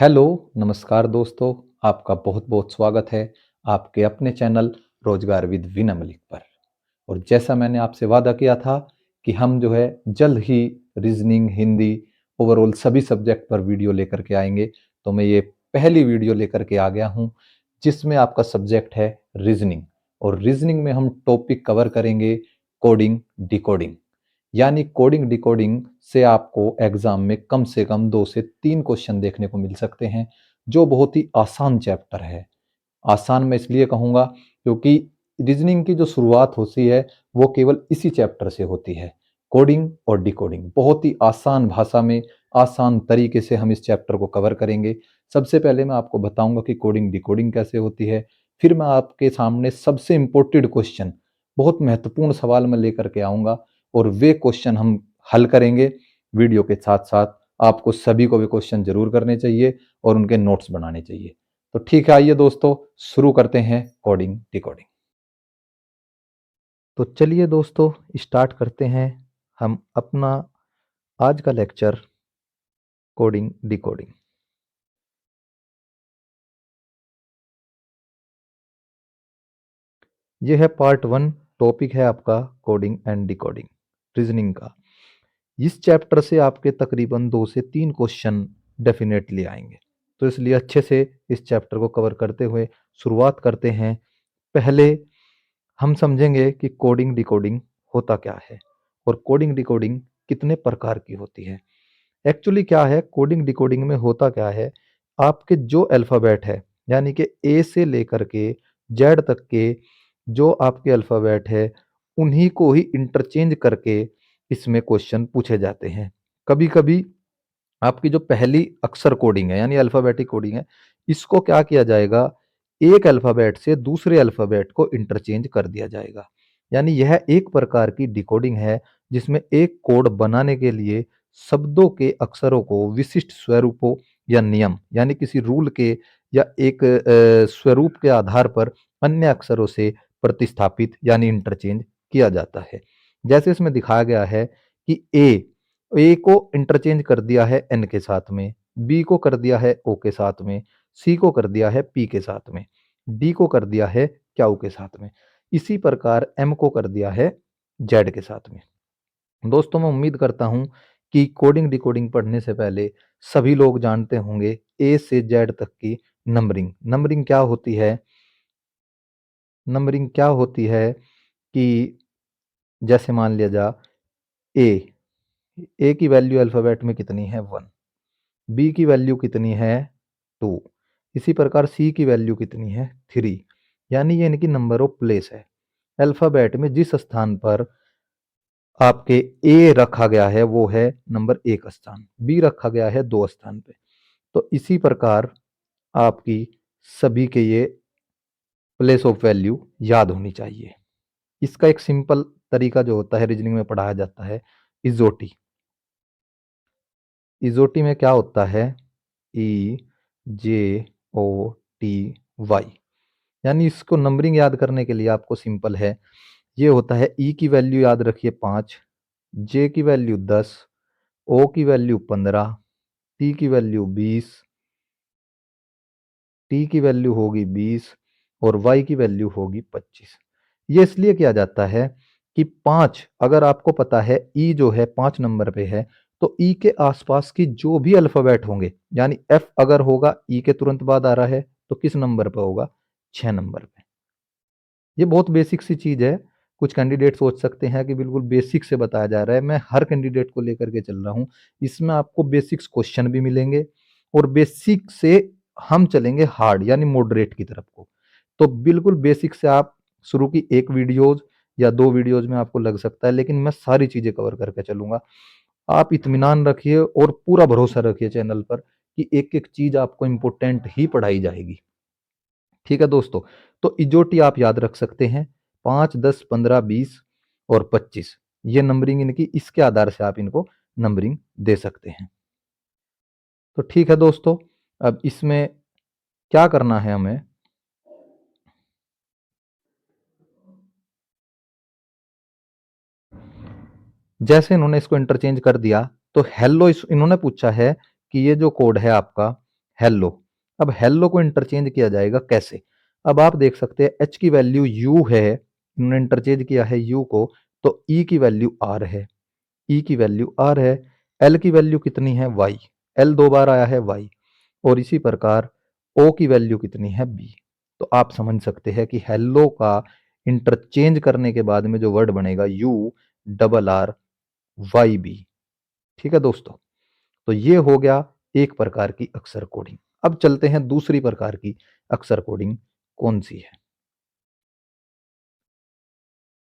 Hello, नमस्कार दोस्तों। आपका बहुत-बहुत स्वागत है आपके अपने चैनल रोजगार विद विनय मलिक पर। और जैसा मैंने आपसे वादा किया था कि हम जो है जल्द ही रीजनिंग, हिंदी, ओवरऑल सभी सब्जेक्ट पर वीडियो लेकर के आएंगे। तो मैं ये पहली वीडियो लेकर के आ गया हूँ जिसमें आपका सब्जेक्ट है रीजनिंग। और रीजनिंग में हम टॉपिक कवर करेंगे कोडिंग, डिकोडिंग। यानी कोडिंग डिकोडिंग से आपको एग्जाम में कम से कम 2 से 3 क्वेश्चन देखने को मिल सकते हैं, जो बहुत ही आसान चैप्टर है। आसान मैं इसलिए कहूँगा क्योंकि रीजनिंग की जो शुरुआत होती है वो केवल इसी चैप्टर से होती है। कोडिंग और डिकोडिंग बहुत ही आसान भाषा में, आसान तरीके से हम इस चैप्टर को कवर करेंगे। सबसे पहले मैं आपको बताऊंगा कि कोडिंग डिकोडिंग कैसे होती है। फिर मैं आपके सामने सबसे इम्पोर्टेंट क्वेश्चन, बहुत महत्वपूर्ण सवाल मैं लेकर के आऊँगा और वे क्वेश्चन हम हल करेंगे। वीडियो के साथ-साथ आपको सभी को वे क्वेश्चन ज़रूर करने चाहिए और उनके नोट्स बनाने चाहिए। तो ठीक है, आइए दोस्तों शुरू करते हैं कोडिंग डिकोडिंग। तो चलिए दोस्तों स्टार्ट करते हैं हम अपना आज का लेक्चर कोडिंग डिकोडिंग। ये है पार्ट 1। टॉपिक है आपका कोडिंग एंड डिकोडिंग, रीजनिंग का। इस चैप्टर से आपके तकरीबन 2 से 3 क्वेश्चन डेफिनेटली आएंगे। तो इसलिए अच्छे से इस चैप्टर को कवर करते हुए शुरुआत करते हैं। पहले हम समझेंगे कि कोडिंग डिकोडिंग होता क्या है और कोडिंग डिकोडिंग कितने प्रकार की होती है। एक्चुअली क्या है कोडिंग डिकोडिंग में होता क्या है, आपके जो अल्फ़ाबेट है यानी कि ए से लेकर के जेड तक के जो आपके अल्फ़ाबेट है, उन्हीं को ही इंटरचेंज करके इसमें क्वेश्चन पूछे जाते हैं। कभी-कभी आपकी जो पहली अक्षर कोडिंग है यानी अल्फ़ाबेटिक कोडिंग है, इसको क्या किया जाएगा, एक अल्फ़ाबेट से दूसरे अल्फ़ाबेट को इंटरचेंज कर दिया जाएगा। यानी यह एक प्रकार की डिकोडिंग है जिसमें एक कोड बनाने के लिए शब्दों के अक्षरों को विशिष्ट स्वरूपों या नियम यानी किसी रूल के या एक स्वरूप के आधार पर अन्य अक्षरों से प्रतिस्थापित यानी इंटरचेंज किया जाता है। जैसे इसमें दिखाया गया है कि ए को इंटरचेंज कर दिया है एन के साथ में, बी को कर दिया है ओ के साथ में, सी को कर दिया है पी के साथ में, डी को कर दिया है क्यू के साथ में। इसी प्रकार एम को कर दिया है जेड के साथ में। दोस्तों मैं उम्मीद करता हूं कि कोडिंग डिकोडिंग पढ़ने से पहले सभी लोग जानते होंगे ए से जेड तक की नंबरिंग। नंबरिंग क्या होती है? नंबरिंग क्या होती है कि जैसे मान लिया जा ए ए की वैल्यू अल्फाबेट में कितनी है 1, बी की वैल्यू कितनी है 2, इसी प्रकार सी की वैल्यू कितनी है 3। यानी ये इनकी नंबर ऑफ प्लेस है। अल्फाबेट में जिस स्थान पर आपके ए रखा गया है वो है नंबर 1 स्थान, बी रखा गया है 2 स्थान पे। तो इसी प्रकार आपकी सभी के ये प्लेस ऑफ वैल्यू याद होनी चाहिए। इसका एक सिंपल तरीका जो होता है रीजनिंग में पढ़ाया जाता है इजोटी। इजोटी में क्या होता है, ई जे ओ टी वाई। यानी इसको नंबरिंग याद करने के लिए आपको सिंपल है, ये होता है ई की वैल्यू याद रखिए 5, जे की वैल्यू 10, ओ की वैल्यू 15, टी की वैल्यू 20, टी की वैल्यू होगी 20 और वाई की वैल्यू होगी 25। ये इसलिए किया जाता है कि 5 अगर आपको पता है ई जो है 5 नंबर पे है, तो ई के आसपास की जो भी अल्फाबेट होंगे यानी एफ अगर होगा ई के तुरंत बाद आ रहा है तो किस नंबर पे होगा, 6 नंबर पे। ये बहुत बेसिक सी चीज है। कुछ कैंडिडेट सोच सकते हैं कि बिल्कुल बेसिक से बताया जा रहा है, मैं हर कैंडिडेट को लेकर के चल रहा हूँ। इसमें आपको बेसिक्स क्वेश्चन भी मिलेंगे और बेसिक से हम चलेंगे हार्ड यानी मॉडरेट की तरफ को। तो बिल्कुल बेसिक से आप शुरू की एक वीडियोज या 2 वीडियोज में आपको लग सकता है, लेकिन मैं सारी चीजें कवर करके चलूंगा। आप इत्मीनान रखिए और पूरा भरोसा रखिए चैनल पर कि एक एक चीज आपको इंपोर्टेंट ही पढ़ाई जाएगी। ठीक है दोस्तों, तो इजोटी आप याद रख सकते हैं 5, 10, 15, 20 और 25। ये नंबरिंग इनकी, इसके आधार से आप इनको नंबरिंग दे सकते हैं। तो ठीक है दोस्तों, अब इसमें क्या करना है हमें, जैसे इन्होंने इसको इंटरचेंज कर दिया तो हेलो इन्होंने पूछा है कि ये जो कोड है आपका हेलो। अब हेलो को इंटरचेंज किया जाएगा कैसे? अब आप देख सकते हैं एच की वैल्यू यू है, इन्होंने इंटरचेंज किया है यू को, तो ई की वैल्यू आर है, ई की वैल्यू आर है, एल की वैल्यू कितनी है वाई, एल दो बार आया है वाई, और इसी प्रकार ओ की वैल्यू कितनी है बी। तो आप समझ सकते हैं कि हेलो का इंटरचेंज करने के बाद में जो वर्ड बनेगा U double R Y B. ठीक है दोस्तों, तो ये हो गया एक प्रकार की अक्षर कोडिंग। अब चलते हैं दूसरी प्रकार की अक्षर कोडिंग कौन सी है।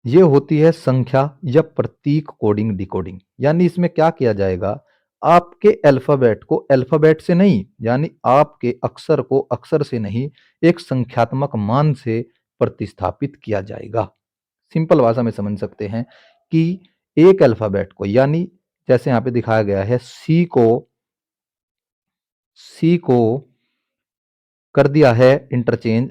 ये होती है संख्या या प्रतीक कोडिंग डिकोडिंग। यानी इसमें क्या किया जाएगा, आपके अल्फाबेट को अल्फाबेट से नहीं, यानी आपके अक्षर को अक्षर से नहीं, एक संख्यात्मक मान से प्रतिस्थापित किया जाएगा। सिंपल भाषा में समझ सकते हैं कि एक अल्फाबेट को, यानी जैसे यहां पे दिखाया गया है सी को कर दिया है इंटरचेंज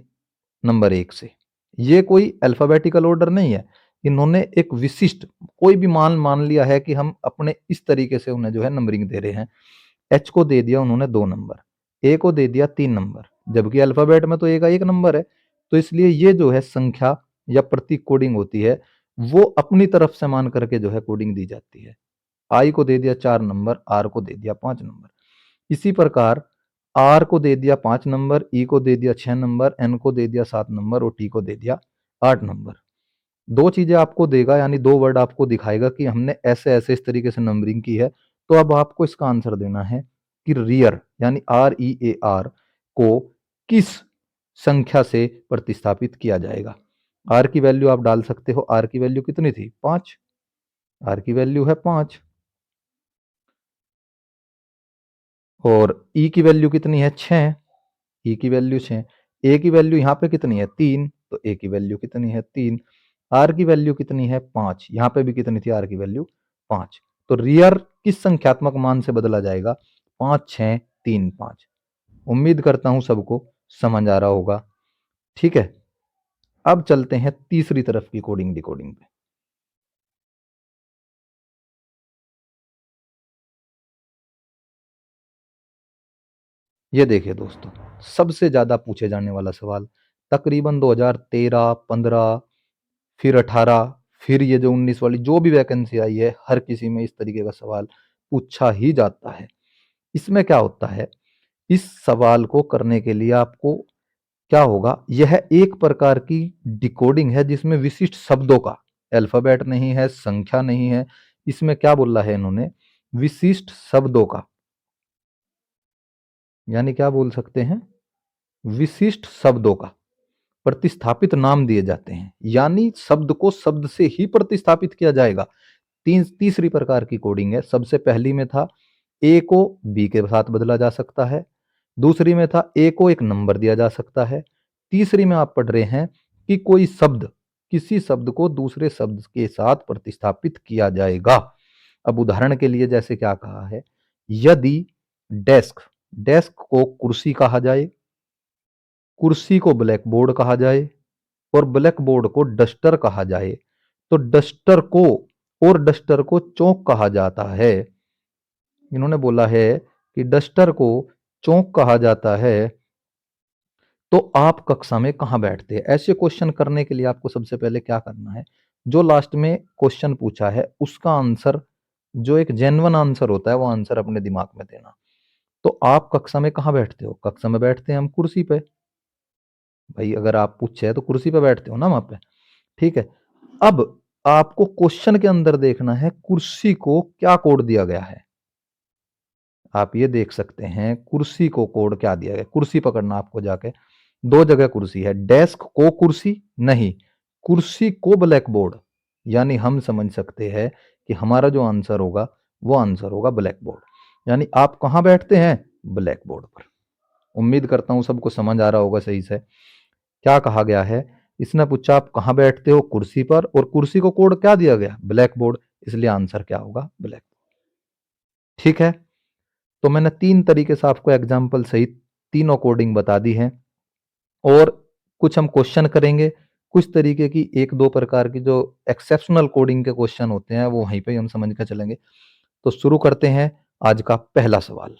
नंबर एक से। ये कोई अल्फाबेटिकल ऑर्डर नहीं है, इन्होंने एक विशिष्ट कोई भी मान मान लिया है कि हम अपने इस तरीके से उन्हें जो है नंबरिंग दे रहे हैं। एच को दे दिया उन्होंने 2 नंबर, ए को दे दिया 3 नंबर, जबकि अल्फाबेट में तो ए का 1 नंबर है। तो इसलिए ये जो है संख्या या प्रतीक कोडिंग होती है, वो अपनी तरफ से मान करके जो है कोडिंग दी जाती है। आई को दे दिया 4 नंबर, आर को दे दिया 5 नंबर। इसी प्रकार आर को दे दिया 5 नंबर, ई को दे दिया 6 नंबर, एन को दे दिया 7 नंबर और टी को दे दिया 8 नंबर। दो चीजें आपको देगा, यानी दो वर्ड आपको दिखाएगा कि हमने ऐसे ऐसे इस तरीके से नंबरिंग की है। तो अब आपको इसका आंसर देना है कि रियर यानी REAR को किस संख्या से प्रतिस्थापित किया जाएगा। आर की वैल्यू आप डाल सकते हो, आर की वैल्यू कितनी थी 5, आर की वैल्यू है 5, और ई की वैल्यू कितनी है 6, ई की वैल्यू 6, ए की वैल्यू यहाँ पे कितनी है 3, तो ए की वैल्यू कितनी है 3, आर की वैल्यू कितनी है 5, यहाँ पे भी कितनी थी आर की वैल्यू 5। तो रियर किस संख्यात्मक मान से बदला जाएगा, 5 6 3 5। उम्मीद करता हूं सबको समझ आ रहा होगा। ठीक है, अब चलते हैं तीसरी तरफ की कोडिंग डिकोडिंग पे। ये देखिए दोस्तों, सबसे ज्यादा पूछे जाने वाला सवाल, तकरीबन 2013 15 फिर 18 फिर ये जो 19 वाली जो भी वैकेंसी आई है, हर किसी में इस तरीके का सवाल पूछा ही जाता है। इसमें क्या होता है, इस सवाल को करने के लिए आपको क्या होगा, यह एक प्रकार की डिकोडिंग है जिसमें विशिष्ट शब्दों का, अल्फाबेट नहीं है, संख्या नहीं है, इसमें क्या बोला है इन्होंने, विशिष्ट शब्दों का, यानी क्या बोल सकते हैं, विशिष्ट शब्दों का प्रतिस्थापित नाम दिए जाते हैं, यानी शब्द को शब्द से ही प्रतिस्थापित किया जाएगा। तीसरी प्रकार की कोडिंग है। सबसे पहली में था ए को बी के साथ बदला जा सकता है, दूसरी में था ए को एक नंबर दिया जा सकता है, तीसरी में आप पढ़ रहे हैं कि कोई शब्द, किसी शब्द को दूसरे शब्द के साथ प्रतिस्थापित किया जाएगा। अब उदाहरण के लिए जैसे क्या कहा है, यदि डेस्क, डेस्क को कुर्सी कहा जाए, कुर्सी को ब्लैक बोर्ड कहा जाए और ब्लैक बोर्ड को डस्टर कहा जाए, तो डस्टर को और डस्टर को चौक कहा जाता है। इन्होंने बोला है कि डस्टर को चौक कहा जाता है, तो आप कक्षा में कहाँ बैठते हैं। ऐसे क्वेश्चन करने के लिए आपको सबसे पहले क्या करना है, जो लास्ट में क्वेश्चन पूछा है उसका आंसर, जो एक जेन्युइन आंसर होता है वो आंसर अपने दिमाग में देना। तो आप कक्षा में कहाँ बैठते हो, कक्षा में बैठते हैं हम कुर्सी पे। भाई अगर आप पूछे तो कुर्सी पे बैठते हो ना वहां पे। ठीक है, अब आपको क्वेश्चन के अंदर देखना है कुर्सी को क्या कोड दिया गया है। आप ये देख सकते हैं कुर्सी को कोड क्या दिया गया, कुर्सी पकड़ना आपको जाके, दो जगह कुर्सी है, डेस्क को कुर्सी नहीं, कुर्सी को ब्लैक बोर्ड, यानी हम समझ सकते हैं कि हमारा जो आंसर होगा वो आंसर होगा ब्लैक बोर्ड। यानी आप कहाँ बैठते हैं, ब्लैक बोर्ड पर। उम्मीद करता हूं सबको समझ आ रहा होगा सही से। क्या कहा गया है, इसने पूछा आप कहाँ बैठते हो, कुर्सी पर, और कुर्सी को कोड क्या दिया गया, ब्लैक बोर्ड, इसलिए आंसर क्या होगा, ब्लैक। ठीक है, तो मैंने 3 तरीके से आपको एग्जाम्पल सहित तीनों कोडिंग बता दी है, और कुछ हम क्वेश्चन करेंगे, कुछ तरीके की एक दो प्रकार की जो एक्सेप्शनल कोडिंग के क्वेश्चन होते हैं वो वहीं पे ही हम समझ कर चलेंगे। तो शुरू करते हैं आज का पहला सवाल।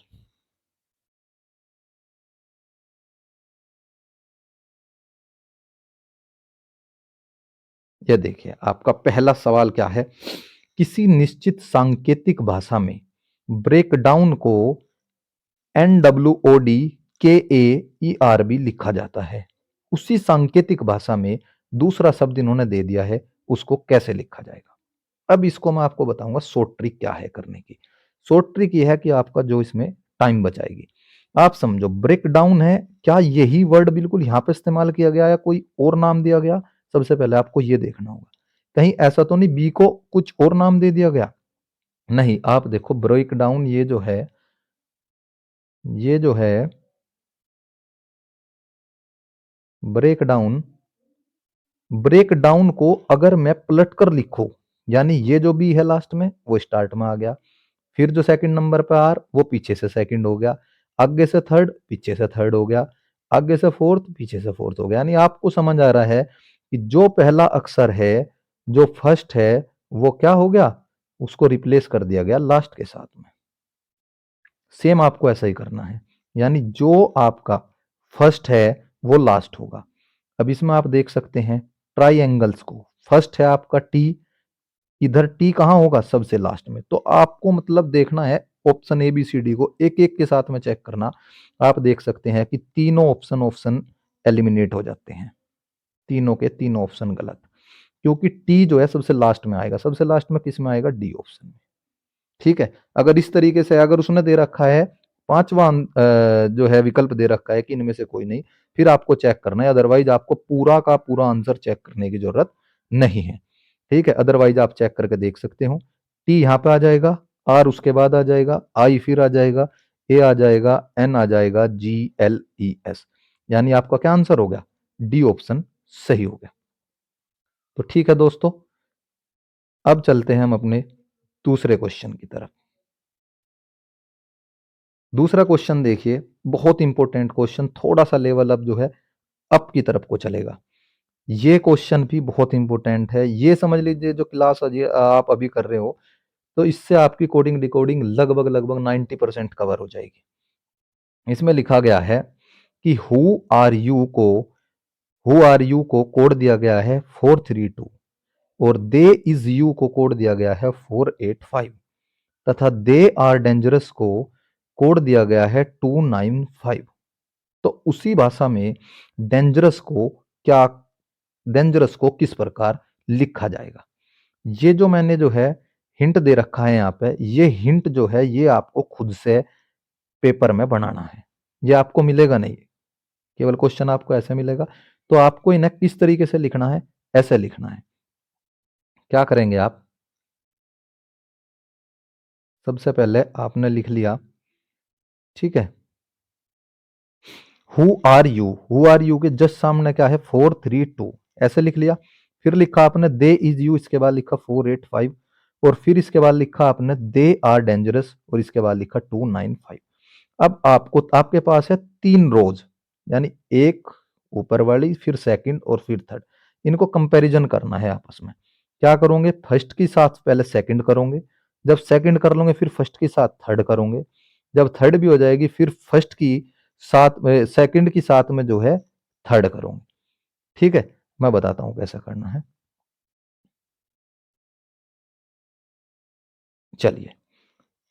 ये देखिए आपका पहला सवाल क्या है, किसी निश्चित सांकेतिक भाषा में ब्रेकडाउन को NWODKAERB लिखा जाता है, उसी सांकेतिक भाषा में दूसरा शब्द इन्होंने दे दिया है, उसको कैसे लिखा जाएगा। अब इसको मैं आपको बताऊंगा शॉर्ट ट्रिक क्या है करने की। शॉर्ट ट्रिक ये है कि आपका जो इसमें टाइम बचाएगी। आप समझो ब्रेक डाउन है, क्या यही वर्ड बिल्कुल यहाँ पे इस्तेमाल किया गया या कोई और नाम दिया गया। सबसे पहले आपको ये देखना होगा, कहीं ऐसा तो नहीं बी को कुछ और नाम दे दिया गया। नहीं, आप देखो ब्रेक डाउन ये जो है ब्रेक डाउन, ब्रेक डाउन को अगर मैं पलट कर लिखूं, यानी ये जो बी है लास्ट में वो स्टार्ट में आ गया, फिर जो सेकंड नंबर पे आर वो पीछे से सेकंड हो गया, आगे से थर्ड पीछे से थर्ड हो गया, आगे से फोर्थ पीछे से फोर्थ हो गया। यानी आपको समझ आ रहा है कि जो पहला अक्षर है, जो फर्स्ट है, वो क्या हो गया, उसको रिप्लेस कर दिया गया लास्ट के साथ में। सेम आपको ऐसा ही करना है, यानी जो आपका फर्स्ट है वो लास्ट होगा। अब इसमें आप देख सकते हैं ट्राइएंगल्स को, फर्स्ट है आपका टी, इधर टी कहाँ होगा, सबसे लास्ट में। तो आपको मतलब देखना है option A B C D को एक एक के साथ में चेक करना। आप देख सकते हैं कि तीनों ऑप्शन ऑप्शन एलिमिनेट हो जाते हैं, तीनों के तीनों ऑप्शन गलत, क्योंकि टी जो है सबसे लास्ट में आएगा, सबसे लास्ट में किस में आएगा, डी ऑप्शन में। ठीक है, अगर इस तरीके से अगर उसने दे रखा है पांचवा जो है विकल्प दे रखा है कि इनमें से कोई नहीं, फिर आपको चेक करना है, अदरवाइज आपको पूरा का पूरा आंसर चेक करने की जरूरत नहीं है। ठीक है, अदरवाइज आप चेक करके देख सकते हो, टी यहाँ पे आ जाएगा, आर उसके बाद आ जाएगा, आई फिर आ जाएगा, ए आ जाएगा, एन आ जाएगा, GLES, यानी आपका क्या आंसर हो गया, डी ऑप्शन सही हो गया। तो ठीक है दोस्तों, अब चलते हैं हम अपने दूसरे क्वेश्चन की तरफ। दूसरा क्वेश्चन देखिए, बहुत इंपॉर्टेंट क्वेश्चन, थोड़ा सा लेवल अप जो है अप की तरफ को चलेगा। ये क्वेश्चन भी बहुत इंपॉर्टेंट है, ये समझ लीजिए जो क्लास आप अभी कर रहे हो, तो इससे आपकी कोडिंग डिकोडिंग लगभग लगभग 90% कवर हो जाएगी। इसमें लिखा गया है कि हु आर यू को कोड दिया गया है 432 और दे इज यू को कोड दिया गया है 485 तथा दे आर डेंजरस को कोड दिया गया है 295। तो उसी भाषा में डेंजरस को क्या, डेंजरस को किस प्रकार लिखा जाएगा। ये जो मैंने जो है हिंट दे रखा है यहाँ पे, ये हिंट जो है ये आपको खुद से पेपर में बनाना है, ये आपको मिलेगा नहीं, केवल क्वेश्चन आपको ऐसे मिलेगा। तो आपको इन्हें किस तरीके से लिखना है, ऐसे लिखना है। क्या करेंगे आप, सबसे पहले आपने लिख लिया, ठीक है, हु आर यू के जस्ट सामने क्या है 432, ऐसे लिख लिया। फिर लिखा आपने दे इज यू, इसके बाद लिखा 485 और फिर इसके बाद लिखा आपने दे आर डेंजरस और इसके बाद लिखा 295। अब आपको आपके पास है तीन रोज, यानी एक ऊपर वाली, फिर सेकंड और फिर थर्ड, इनको कंपैरिजन करना है आपस में। क्या करोगे, फर्स्ट के साथ पहले सेकंड करोगे, जब सेकंड कर लोगे फिर फर्स्ट के साथ थर्ड करोगे, जब थर्ड भी हो जाएगी फिर फर्स्ट की साथ में सेकंड की साथ में जो है थर्ड करोगे। ठीक है, मैं बताता हूं कैसा करना है। चलिए,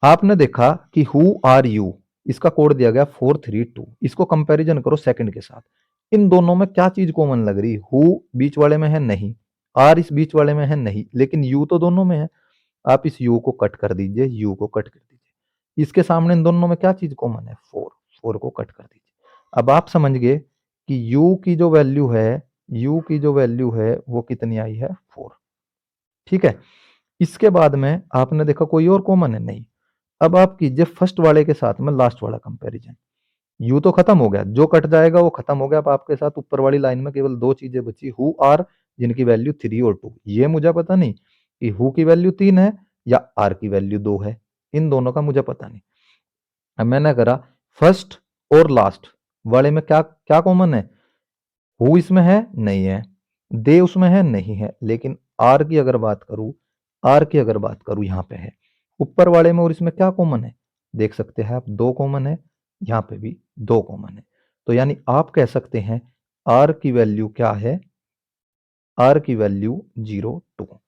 आपने देखा कि हु आर यू, इसका कोड दिया गया 432, इसको कंपैरिजन करो सेकंड के साथ। इन दोनों में क्या चीज कॉमन लग रही, हु बीच वाले में है नहीं, आर इस बीच वाले में है नहीं, लेकिन यू तो दोनों में है। आप इस यू को कट कर दीजिए, यू को कट कर दीजिए, इसके सामने इन दोनों में क्या चीज कॉमन है, फोर, फोर को कट कर दीजिए। अब आप समझ गए कि यू की जो वैल्यू है, यू की जो वैल्यू है वो कितनी आई है, फोर। ठीक है, इसके बाद में आपने देखा कोई और कॉमन है नहीं। अब आप कीजिए फर्स्ट वाले के साथ में लास्ट वाला कंपैरिजन। यू तो खत्म हो गया, जो कट जाएगा वो खत्म हो गया। अब आपके साथ ऊपर वाली लाइन में केवल दो चीजें बची, हु आर, जिनकी वैल्यू 3 और 2। ये मुझे पता नहीं कि हु की वैल्यू 3 है या आर की वैल्यू 2 है, इन दोनों का मुझे पता नहीं। अब मैंने करा फर्स्ट और लास्ट वाले में क्या क्या कॉमन है, हु इसमें है नहीं है, दे उसमें है नहीं है, लेकिन आर की अगर बात करूं, आर की अगर बात करूं यहाँ पे है। ऊपर वाले में और इसमें क्या कॉमन है, देख सकते हैं आप, दो कॉमन है, यहाँ पे भी दो कॉमन है। तो यानी आप कह सकते हैं आर की वैल्यू क्या है, आर की वैल्यू 02।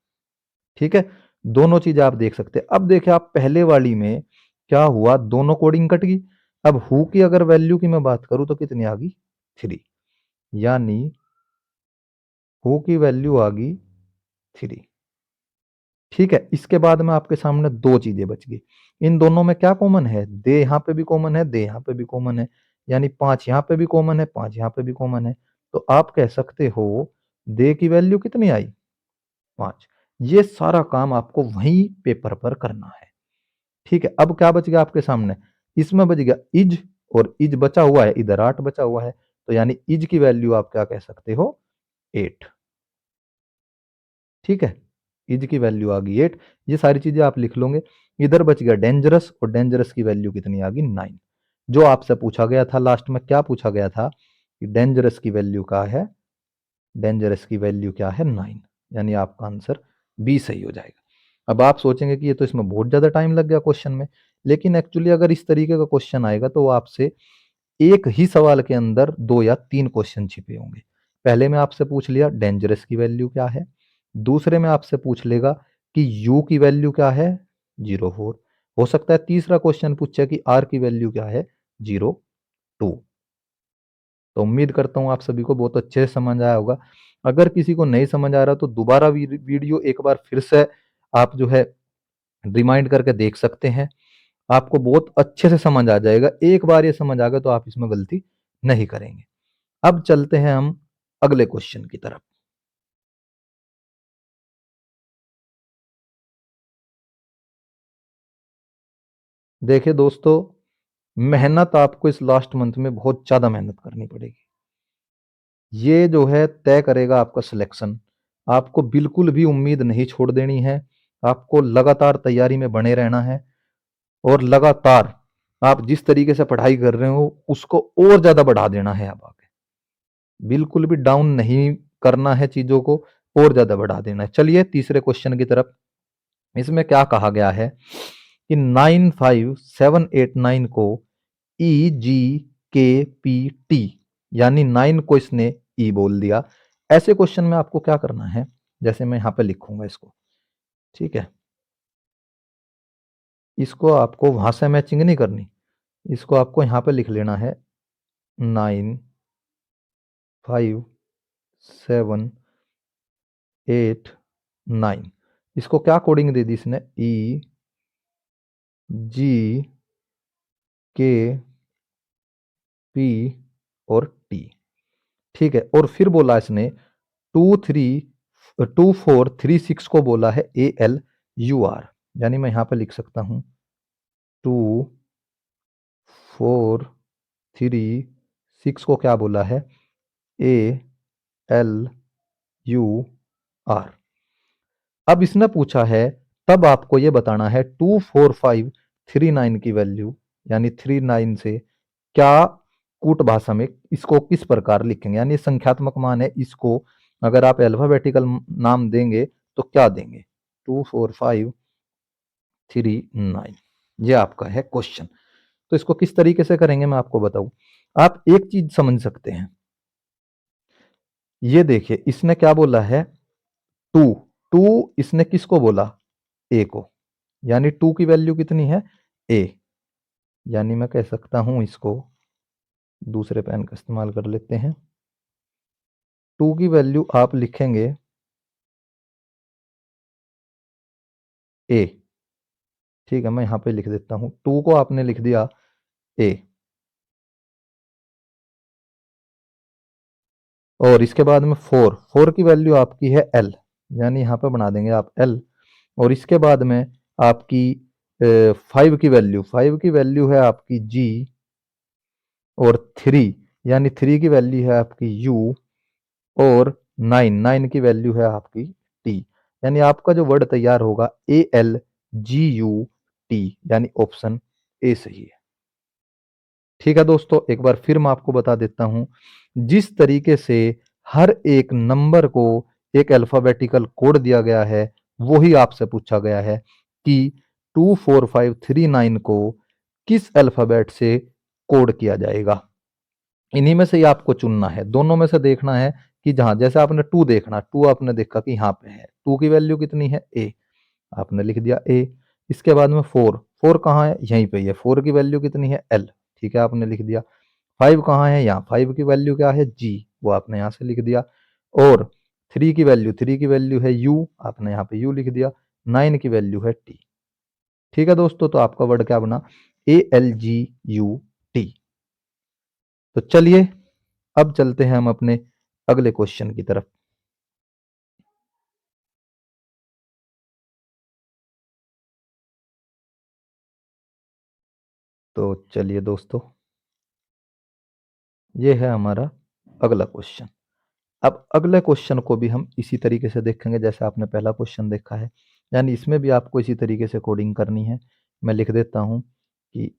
ठीक है, दोनों चीजें आप देख सकते हैं। अब देखिए आप पहले वाली में क्या हुआ, दोनों कोडिंग कट गई। अब हु की अगर वैल्यू की मैं बात करूं तो कितनी आ गई, 3, यानी हु की वैल्यू आ गई 3। ठीक है, इसके बाद में आपके सामने दो चीजें बच गई। इन दोनों में क्या कॉमन है, दे यहाँ पे भी कॉमन है, दे यहाँ पे भी कॉमन है, यानी 5 यहाँ पे भी कॉमन है, 5 यहाँ पे भी कॉमन है। तो आप कह सकते हो दे की वैल्यू कितनी आई, 5। ये सारा काम आपको वहीं पेपर पर करना है। ठीक है, अब क्या बच गया आपके सामने, इसमें बच गया इज, और इज बचा हुआ है इधर 8 बचा हुआ है, तो यानी इज की वैल्यू आप क्या कह सकते हो, 8। ठीक है, इज की वैल्यू आ गई 8। ये सारी चीजें आप लिख लोगे। इधर बच गया डेंजरस, और डेंजरस की वैल्यू कितनी आ गई, 9। जो आपसे पूछा गया था लास्ट में, क्या पूछा गया था कि डेंजरस की वैल्यू क्या है, डेंजरस की वैल्यू क्या है, 9, यानी आपका आंसर बी सही हो जाएगा। अब आप सोचेंगे कि ये तो इसमें बहुत ज्यादा टाइम लग गया क्वेश्चन में, लेकिन एक्चुअली अगर इस तरीके का क्वेश्चन आएगा तो वो आपसे एक ही सवाल के अंदर 2 या 3 क्वेश्चन छिपे होंगे। पहले में आपसे पूछ लिया डेंजरस की वैल्यू क्या है, दूसरे में आपसे पूछ लेगा कि यू की वैल्यू क्या है, 04। हो सकता है तीसरा क्वेश्चन पूछे कि आर की वैल्यू क्या है, 02। तो उम्मीद करता हूँ आप सभी को बहुत अच्छे से समझ आया होगा। अगर किसी को नहीं समझ आ रहा तो दोबारा वीडियो एक बार फिर से आप जो है रिमाइंड करके देख सकते हैं। आपको बहुत अच्छे से समझ आ जाएगा। एक बार ये समझ आ गया तो आप इसमें गलती नहीं करेंगे। अब चलते हैं हम अगले क्वेश्चन की तरफ। देखिए दोस्तों, मेहनत आपको इस लास्ट मंथ में बहुत ज्यादा मेहनत करनी पड़ेगी। ये जो है तय करेगा आपका सिलेक्शन। आपको बिल्कुल भी उम्मीद नहीं छोड़ देनी है। आपको लगातार तैयारी में बने रहना है, और लगातार आप जिस तरीके से पढ़ाई कर रहे हो उसको और ज्यादा बढ़ा देना है। अब आगे बिल्कुल भी डाउन नहीं करना है चीजों को, और ज्यादा बढ़ा देना है। चलिए तीसरे क्वेश्चन की तरफ। इसमें क्या कहा गया है कि 95789 को ई जी के पी टी, यानी 9 को इसने ई बोल दिया। ऐसे क्वेश्चन में आपको क्या करना है, जैसे मैं यहां पे लिखूंगा इसको। ठीक है, इसको आपको वहां से मैचिंग नहीं करनी, इसको आपको यहां पे लिख लेना है 95789। इसको क्या कोडिंग दे दी इसने, ई जी के पी और टी। ठीक है, और फिर बोला इसने 2436 को बोला है ए एल यू आर, यानी मैं यहां पे लिख सकता हूं 2436 को क्या बोला है, ए एल यू आर। अब इसने पूछा है, तब आपको ये बताना है 24539 की वैल्यू, यानी 39 से क्या कूट भाषा में इसको किस प्रकार लिखेंगे, यानी संख्यात्मक मान है, इसको अगर आप अल्फाबेटिकल नाम देंगे तो क्या देंगे, 24539। ये आपका है क्वेश्चन। तो इसको किस तरीके से करेंगे मैं आपको बताऊं। आप एक चीज समझ सकते हैं, ये देखिए इसने क्या बोला है, टू। टू इसने किसको बोला, ए को, यानी टू की वैल्यू कितनी है, ए। यानी मैं कह सकता हूं इसको, दूसरे पेन का इस्तेमाल कर लेते हैं। टू की वैल्यू आप लिखेंगे ए। ठीक है, मैं यहां पे लिख देता हूं, टू को आपने लिख दिया ए, और इसके बाद में फोर, फोर की वैल्यू आपकी है एल, यानी यहां पे बना देंगे आप एल। और इसके बाद में आपकी फाइव की वैल्यू, फाइव की वैल्यू है आपकी जी, और थ्री, यानी थ्री की वैल्यू है आपकी यू, और नाइन, नाइन की वैल्यू है आपकी टी। यानी आपका जो वर्ड तैयार होगा A L G U T, यानी ऑप्शन ए सही है। ठीक है दोस्तों, एक बार फिर मैं आपको बता देता हूं, जिस तरीके से हर एक नंबर को एक अल्फाबेटिकल कोड दिया गया है, वही आपसे पूछा गया है कि 24539 को किस अल्फाबेट से कोड किया जाएगा। इन्हीं में से ही आपको चुनना है, दोनों में से देखना है कि जहां जैसे आपने टू देखना, टू आपने देखा कि यहाँ पे है, टू की वैल्यू कितनी है ए, आपने लिख दिया ए। इसके बाद में फोर, फोर कहाँ है, यहीं पे ही है, फोर की वैल्यू कितनी है एल, ठीक है आपने लिख दिया। फाइव कहाँ है, यहाँ, फाइव की वैल्यू क्या है जी, वो आपने यहाँ से लिख दिया। और थ्री की वैल्यू, थ्री की वैल्यू है यू, आपने यहाँ पे यू लिख दिया। नाइन की वैल्यू है टी। ठीक है दोस्तों, तो आपका वर्ड क्या बना, ALGUT। तो चलिए अब चलते हैं हम अपने अगले क्वेश्चन की तरफ। तो चलिए दोस्तों, ये है हमारा अगला क्वेश्चन। अब अगले क्वेश्चन को भी हम इसी तरीके से देखेंगे जैसे आपने पहला क्वेश्चन देखा है, यानी इसमें भी आपको इसी तरीके से कोडिंग करनी है। मैं लिख देता हूं कि,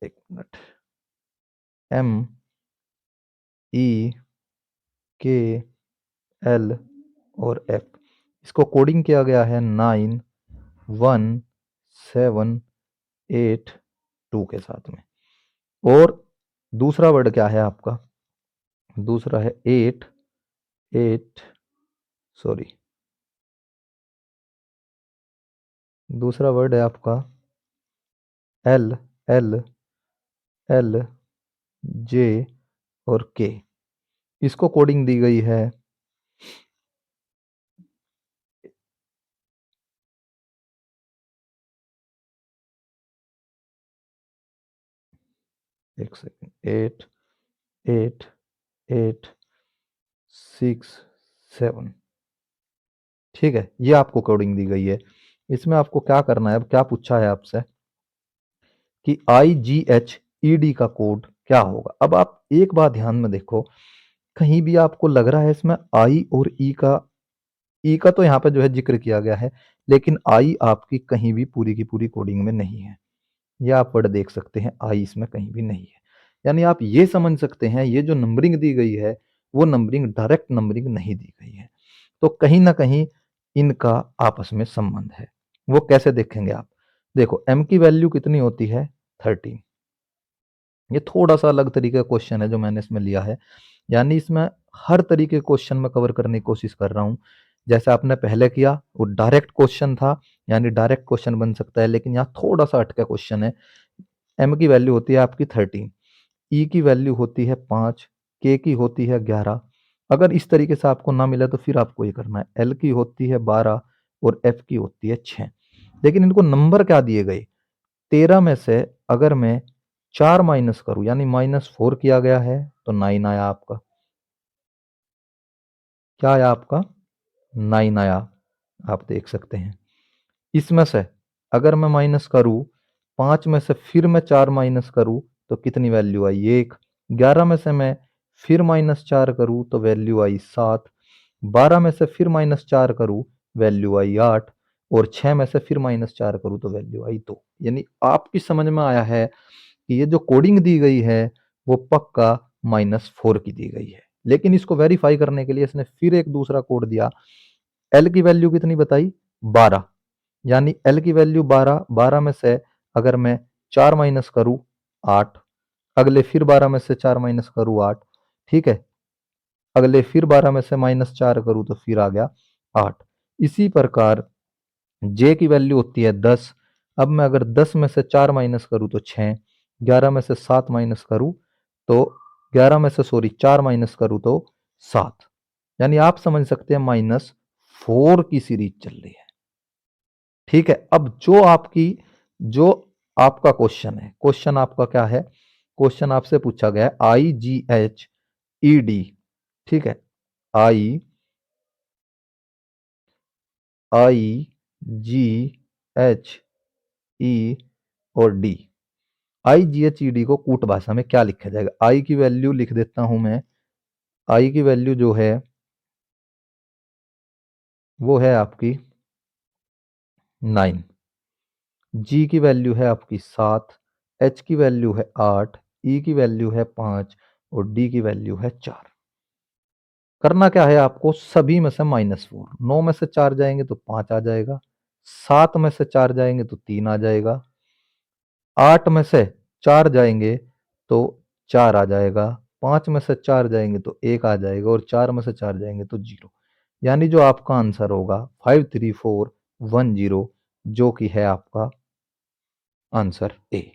एक मिनट, MEKL और F, इसको कोडिंग किया गया है 91782 के साथ में। और दूसरा वर्ड क्या है आपका, दूसरा है एट, एट, सॉरी, दूसरा वर्ड है आपका L, L, L, J और K। इसको कोडिंग दी गई है, एक second, eight, eight, eight, six, seven. ठीक है, ये आपको कोडिंग दी गई है। इसमें आपको क्या करना है, अब क्या पूछा है आपसे कि IGHED का कोड क्या होगा। अब आप एक बात ध्यान में देखो, कहीं भी आपको लग रहा है इसमें आई और ई का तो यहाँ पे जो है जिक्र किया गया है, लेकिन आई आपकी कहीं भी पूरी की पूरी कोडिंग में नहीं है। ये आप वर्ड देख सकते हैं, आई इसमें कहीं भी नहीं है। यानी आप ये समझ सकते हैं ये जो नंबरिंग दी गई है वो नंबरिंग डायरेक्ट नंबरिंग नहीं दी गई है। तो कहीं ना कहीं इनका आपस में संबंध है। वो कैसे देखेंगे आप, देखो एम की वैल्यू कितनी होती है 13। ये थोड़ा सा अलग तरीके का क्वेश्चन है जो मैंने इसमें लिया है, यानी इसमें हर तरीके के क्वेश्चन में कवर करने की कोशिश कर रहा हूँ। जैसे आपने पहले किया वो डायरेक्ट क्वेश्चन था, यानी डायरेक्ट क्वेश्चन बन सकता है, लेकिन यहाँ थोड़ा सा अटका क्वेश्चन है। एम की वैल्यू होती है आपकी 13, ई की वैल्यू होती है 5, के की होती है 11। अगर इस तरीके से आपको ना मिला तो फिर आपको ये करना है, एल की होती है 12 और एफ की होती है 6। लेकिन इनको नंबर क्या दिए गए, 13 में से अगर मैं 4 माइनस करूं, यानी -4 किया गया है, तो 9 आया आपका। क्या आया आपका, 9 आया, आप देख सकते हैं। इसमें से अगर मैं माइनस करूं, 5 में से फिर मैं 4 माइनस करूं तो कितनी वैल्यू आई, 1। 11 में से मैं फिर -4 करूं तो वैल्यू आई 7। 12 में से फिर -4 करूं, वैल्यू आई 8। और 6 में से फिर -4 करूं तो वैल्यू आई 2। यानी आपकी समझ में आया है कि ये जो कोडिंग दी गई है वो पक्का -4 की दी गई है। लेकिन इसको वेरीफाई करने के लिए इसने फिर एक दूसरा कोड दिया। एल की वैल्यू कितनी बताई, 12, यानी एल की वैल्यू 12, 12 में से अगर मैं 4 माइनस करूं 8, अगले फिर 12 में से 4 माइनस करूं 8, ठीक है, अगले फिर 12 में से -4 करूं तो फिर आ गया 8। इसी प्रकार जे की वैल्यू होती है 10। अब मैं अगर 10 में से 4 माइनस करूं तो 6, 11 में से 7 माइनस करूं तो 11 में से सॉरी 4 माइनस करूं तो 7। यानी आप समझ सकते हैं -4 की सीरीज चल रही है। ठीक है, अब जो आपका क्वेश्चन है, क्वेश्चन आपका क्या है, क्वेश्चन आपसे पूछा गया है IGHED, ठीक है, आई IGHE और डी। IGHED को कूट भाषा में क्या लिखा जाएगा, आई की वैल्यू लिख देता हूं मैं, आई की वैल्यू जो है वो है आपकी 9, जी की वैल्यू है आपकी 7, एच की वैल्यू है 8, ई की वैल्यू है 5 और डी की वैल्यू है 4। करना क्या है आपको, सभी में से -4, 9 में से 4 जाएंगे तो 5 आ जाएगा, 7 में से 4 जाएंगे तो 3 आ जाएगा, 8 में से 4 जाएंगे तो 4 आ जाएगा, 5 में से 4 जाएंगे तो 1 आ जाएगा और 4 में से 4 जाएंगे तो 0। यानी जो आपका आंसर होगा 53410, जो कि है आपका आंसर ए।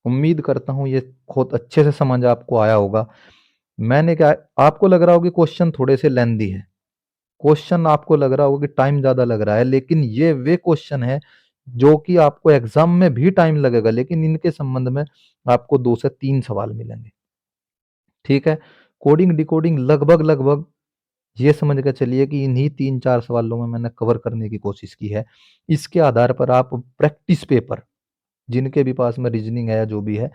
उम्मीद करता हूं ये बहुत अच्छे से समझ आपको आया होगा। मैंने क्या, आपको लग रहा होगा कि क्वेश्चन थोड़े से लेंदी है, क्वेश्चन आपको लग रहा होगा कि टाइम ज्यादा लग रहा है, लेकिन ये वे क्वेश्चन है जो कि आपको एग्जाम में भी टाइम लगेगा, लेकिन इनके संबंध में आपको 2 से 3 सवाल मिलेंगे। ठीक है। कोडिंग डिकोडिंग लगभग लगभग ये समझ के चलिए कि इन्हीं 3-4 सवालों में मैंने कवर करने की कोशिश की है। इसके आधार पर आप प्रैक्टिस पेपर, जिनके भी पास में रीजनिंग है या जो भी है,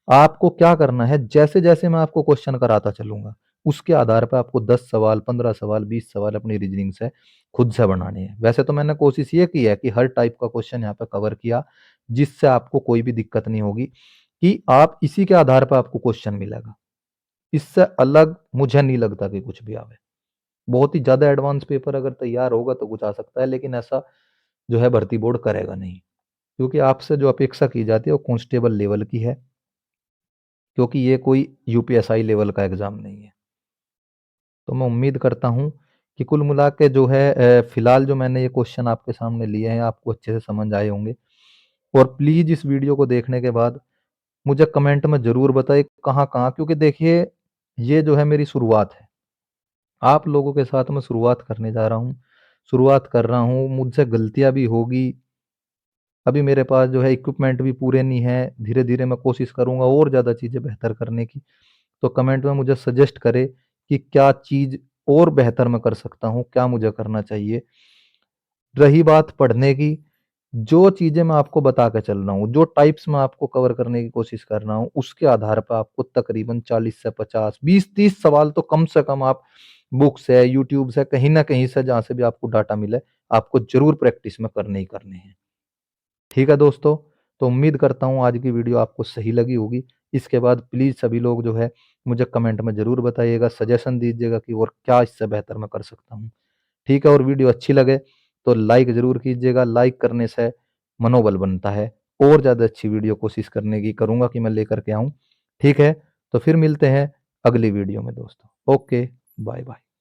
आपको क्या करना है, जैसे जैसे मैं आपको क्वेश्चन कराता चलूंगा उसके आधार पर आपको 10 सवाल, 15 सवाल, 20 सवाल अपनी रीजनिंग से खुद से बनाने हैं। वैसे तो मैंने कोशिश ये की है कि हर टाइप का क्वेश्चन यहाँ पे कवर किया, जिससे आपको कोई भी दिक्कत नहीं होगी, कि आप इसी के आधार पर आपको क्वेश्चन मिलेगा। इससे अलग मुझे नहीं लगता कि कुछ भी आवे। बहुत ही ज्यादा एडवांस पेपर अगर तैयार होगा तो कुछ आ सकता है, लेकिन ऐसा जो है भर्ती बोर्ड करेगा नहीं, क्योंकि आपसे जो अपेक्षा की जाती है वो कांस्टेबल लेवल की है, क्योंकि ये कोई यूपीएसआई लेवल का एग्जाम नहीं है। तो मैं उम्मीद करता हूँ कि कुल मिला के जो है फिलहाल जो मैंने ये क्वेश्चन आपके सामने लिए हैं आपको अच्छे से समझ आए होंगे। और प्लीज इस वीडियो को देखने के बाद मुझे कमेंट में जरूर बताइए कहाँ कहाँ, क्योंकि देखिए ये जो है मेरी शुरुआत है, आप लोगों के साथ मैं शुरुआत करने जा रहा हूँ, शुरुआत कर रहा हूँ, मुझसे गलतियां भी होगी। अभी मेरे पास जो है इक्विपमेंट भी पूरे नहीं है, धीरे धीरे मैं कोशिश करूंगा और ज़्यादा चीज़ें बेहतर करने की। तो कमेंट में मुझे सजेस्ट करें कि क्या चीज़ और बेहतर मैं कर सकता हूँ, क्या मुझे करना चाहिए। रही बात पढ़ने की, जो चीज़ें मैं आपको बता के चल रहा हूँ, जो टाइप्स मैं आपको कवर करने की कोशिश कर रहा हूँ, उसके आधार पर आपको तकरीबन 40 से 50, 20-30 सवाल तो कम से कम आप बुक से, यूट्यूब से, कहीं ना कहीं से, जहाँ से भी आपको डाटा मिले, आपको जरूर प्रैक्टिस में करने ही करने हैं। ठीक है दोस्तों, तो उम्मीद करता हूँ आज की वीडियो आपको सही लगी होगी। इसके बाद प्लीज़ सभी लोग जो है मुझे कमेंट में ज़रूर बताइएगा, सजेशन दीजिएगा कि और क्या इससे बेहतर मैं कर सकता हूँ। ठीक है, और वीडियो अच्छी लगे तो लाइक ज़रूर कीजिएगा, लाइक करने से मनोबल बनता है, और ज़्यादा अच्छी वीडियो कोशिश करने की करूँगा कि मैं लेकर के आऊँ। ठीक है, तो फिर मिलते हैं अगली वीडियो में दोस्तों। Okay, bye bye.